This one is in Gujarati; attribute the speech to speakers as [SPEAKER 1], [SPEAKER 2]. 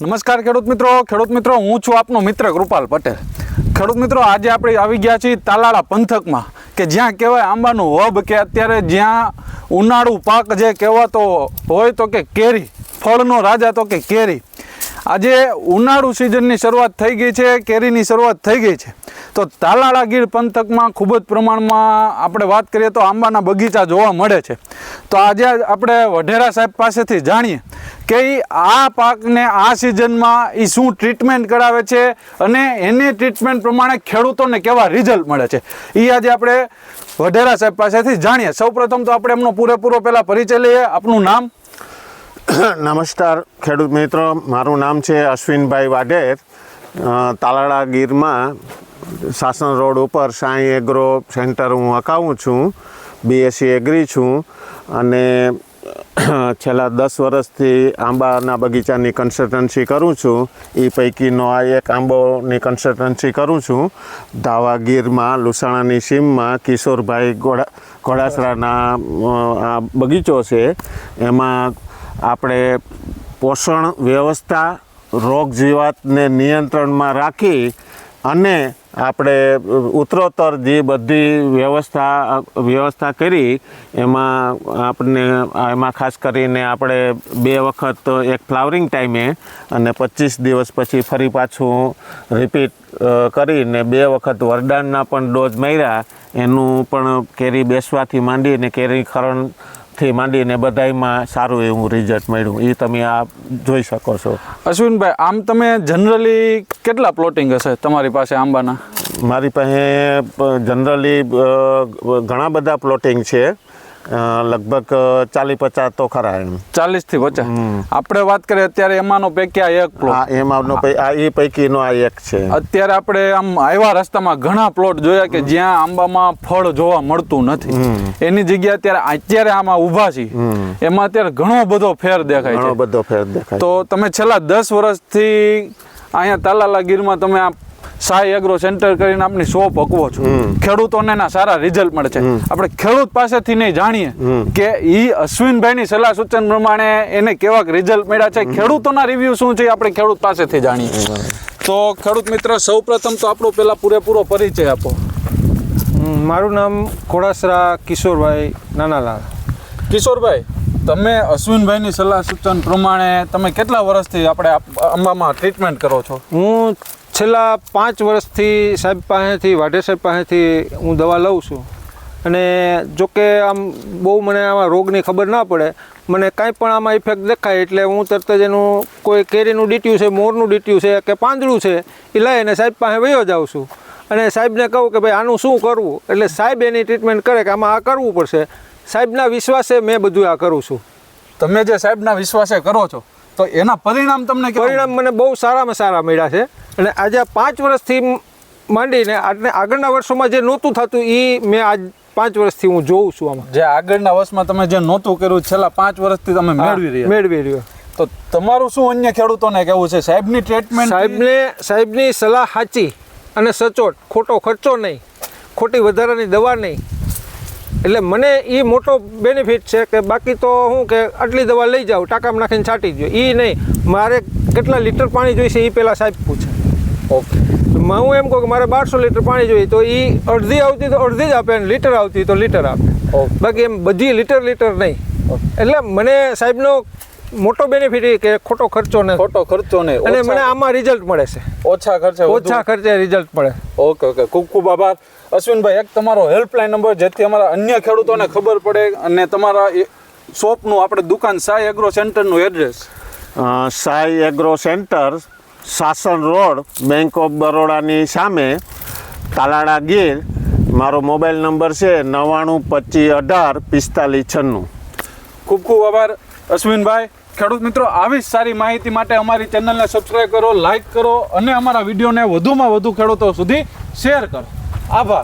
[SPEAKER 1] નમસ્કાર ખેડૂત મિત્રો હું છું આપનો મિત્ર કૃપાલ પટેલ। ખેડૂત મિત્રો આજે આપણે આવી ગયા છીએ તાલાળા પંથકમાં કે જ્યાં કહેવાય આંબાનું હબ કે અત્યારે જ્યાં ઉનાળુ પાક જે કહેવાતો હોય તો કે કેરી, ફળનો રાજા તો કે કેરી। આજે ઉનાળુ સિઝનની શરૂઆત થઈ ગઈ છે, કેરીની શરૂઆત થઈ ગઈ છે। તો તાલાળા ગીર પંથકમાં ખૂબ જ પ્રમાણમાં આપણે વાત કરીએ તો આંબાના બગીચા જોવા મળે છે। તો આજે આપણે વઢેરા સાહેબ પાસેથી જાણીએ કે આ પાકને આ સિઝનમાં એ શું ટ્રીટમેન્ટ કરાવે છે અને એની ટ્રીટમેન્ટ પ્રમાણે ખેડૂતોને કેવા રિઝલ્ટ મળે છે એ આજે આપણે વઢેરા સાહેબ પાસેથી જાણીએ। સૌપ્રથમ તો આપણે એમનો પૂરેપૂરો પહેલાં પરિચય લઈએ। આપનું નામ?
[SPEAKER 2] નમસ્કાર ખેડૂત મિત્રો, મારું નામ છે અશ્વિનભાઈ વાઢેર। તાલાળા ગીરમાં શાસન રોડ ઉપર સાંઈ એગ્રો સેન્ટર હું હકાવું છું, BSc એગ્રી છું અને છેલ્લા 10 વર્ષથી આંબાના બગીચાની કન્સલ્ટન્સી કરું છું। એ પૈકીનો આ એક આંબોની કન્સલ્ટન્સી કરું છું ધાવા ગીરમાં લુસાણાની સીમમાં કિશોરભાઈ ઘોડાસરાના આ બગીચો છે। એમાં આપણે પોષણ વ્યવસ્થા, રોગ જીવાતને નિયંત્રણમાં રાખી અને આપણે ઉત્તરોત્તર જે બધી વ્યવસ્થા કરી એમાં ખાસ કરીને આપણે 2 વખત એક ફ્લાવરિંગ ટાઈમે અને 25 દિવસ પછી ફરી પાછું રિપીટ કરીને 2 વખત વરદાનના પણ ડોઝ માર્યા। એનું પણ કેરી બેસવાથી માંડીને કેરી ખરણથી માંડીને બધાયમાં સારું એવું રિઝલ્ટ મળ્યું, એ તમે આ જોઈ શકો છો।
[SPEAKER 1] અશ્વિનભાઈ, આમ તમે જનરલી કેટલા પ્લોટિંગ હશે તમારી પાસે આંબાના?
[SPEAKER 2] મારી પાસે જનરલી ઘણા બધા પ્લોટિંગ છે, લગભગ 40-50 તો ખરા એમ। 40
[SPEAKER 1] થી 50 આપણે વાત કરીએ અત્યારે એમાંનો પૈકી આ એક પ્લોટ?
[SPEAKER 2] હા, એમાંનો એ પૈકીનો આ એક છે।
[SPEAKER 1] અત્યારે આપણે આમ આવ્યા રસ્તામાં ઘણા પ્લોટ જોયા કે જ્યાં આંબામાં ફળ જોવા મળતું નથી, એની જગ્યાએ અત્યારે આમાં ઊભા છીએ એમાં અત્યારે ઘણો બધો ફેર દેખાય છે।
[SPEAKER 2] ઘણો બધો ફેર દેખાય।
[SPEAKER 1] તો તમે છેલ્લા 10 વર્ષથી અહીંયા તાલાળા ગીરમાં તમે આ સાઈ એગ્રો સેન્ટર કરીને આપની શોપ હકવો છો, ખેડૂતોને એના સારા રિઝલ્ટ મળે છે। આપણે ખેડૂત પાસેથી નહીં જાણીએ કે ઈ અશ્વિનભાઈની સલાહ સૂચન પ્રમાણે એને કેવા રિઝલ્ટ મળ્યા છે, ખેડૂતોના રિવ્યુ શું છે આપણે ખેડૂત પાસેથી જાણીએ। તો ખેડૂત મિત્ર, સૌપ્રથમ તો આપણો પહેલા પૂરેપૂરો પરિચય આપો।
[SPEAKER 3] મારું નામ ઘોડાસરા કિશોરભાઈ નાનાલાલ।
[SPEAKER 1] કિશોરભાઈ, તમે અશ્વિનભાઈની સલાહ સૂચન પ્રમાણે તમે કેટલા વર્ષથી આપણે આંબામાં ટ્રીટમેન્ટ કરો છો?
[SPEAKER 3] હું છેલ્લા 5 વર્ષથી સાહેબ પાસેથી, વાઢેર સાહેબ પાસેથી હું દવા લઉં છું અને જોકે આમ બહુ મને આમાં રોગની ખબર ના પડે, મને કાંઈ પણ આમાં ઇફેક્ટ દેખાય એટલે હું તરત જ એનું કોઈ કેરીનું ડીટ્યું છે, મોરનું ડીટ્યું છે કે પાંદડું છે એ લઈને સાહેબ પાસે વયો જાઉં છું અને સાહેબને કહું કે ભાઈ આનું શું કરવું, એટલે સાહેબ એની ટ્રીટમેન્ટ કરે કે આમાં આ કરવું પડશે। સાહેબના વિશ્વાસે મેં બધું આ કરું છું।
[SPEAKER 1] તમે જે સાહેબના વિશ્વાસે કરો છો તો એના પરિણામ તમને?
[SPEAKER 3] પરિણામ મને બહુ સારામાં સારા મળ્યા છે અને આજે 5 વર્ષથી માંડીને આગળના વર્ષોમાં જે નહોતું થતું એ મેં આજ 5 વર્ષથી હું જોઉં છું આમાં।
[SPEAKER 1] જે આગળના વર્ષમાં તમે જે નહોતું કર્યું છેલ્લા 5 વર્ષથી તમે મેળવી રહ્યા। તો તમારું શું અન્ય ખેડૂતોને કહેવું છે? સાહેબની ટ્રીટમેન્ટ,
[SPEAKER 3] સાહેબની સલાહ સાચી અને સચોટ, ખોટો ખર્ચો નહીં, ખોટી વધારાની દવા નહીં, એટલે મને એ મોટો બેનિફિટ છે કે બાકી તો હું કે આટલી દવા લઈ જાઉં, ટાંકામાં નાખીને છાંટી દો, એ નહીં, મારે કેટલા લીટર પાણી જોઈશે એ પહેલાં સાહેબ પૂછે।
[SPEAKER 1] ઓકે,
[SPEAKER 3] હું એમ કહું કે મારે 1200 લીટર પાણી જોઈએ તો એ અડધી આવતી તો અડધી જ આપે અને લીટર આવતી તો લીટર આપે, બાકી એમ બધી લીટર નહીં। એટલે મને સાહેબનો મોટો બેનિફિટ એ કે ખોટો ખર્ચો નહીં અને મને આમાં રિઝલ્ટ મળે છે, ઓછા ખર્ચે રિઝલ્ટ મળે।
[SPEAKER 1] ઓકે, ખૂબ ખૂબ આભાર અશ્વિનભાઈ। એક તમારો હેલ્પલાઇન નંબર જેથી અમારા અન્ય ખેડૂતોને ખબર પડે અને તમારા શોપનું, આપણે દુકાન સાઈ એગ્રો સેન્ટરનું એડ્રેસ?
[SPEAKER 2] સાઈ એગ્રો સેન્ટર, શાસન રોડ, બેંક ઓફ બરોડાની સામે, તાલાળા ગીર। મારો મોબાઈલ નંબર છે 9925184596।
[SPEAKER 1] ખૂબ ખૂબ આભાર અશ્વિનભાઈ। ખેડૂત મિત્રો, આવી જ સારી માહિતી માટે અમારી ચેનલને સબસ્ક્રાઈબ કરો, લાઈક કરો અને અમારા વિડીયોને વધુમાં વધુ ખેડૂતો સુધી શેર કરો। આભાર।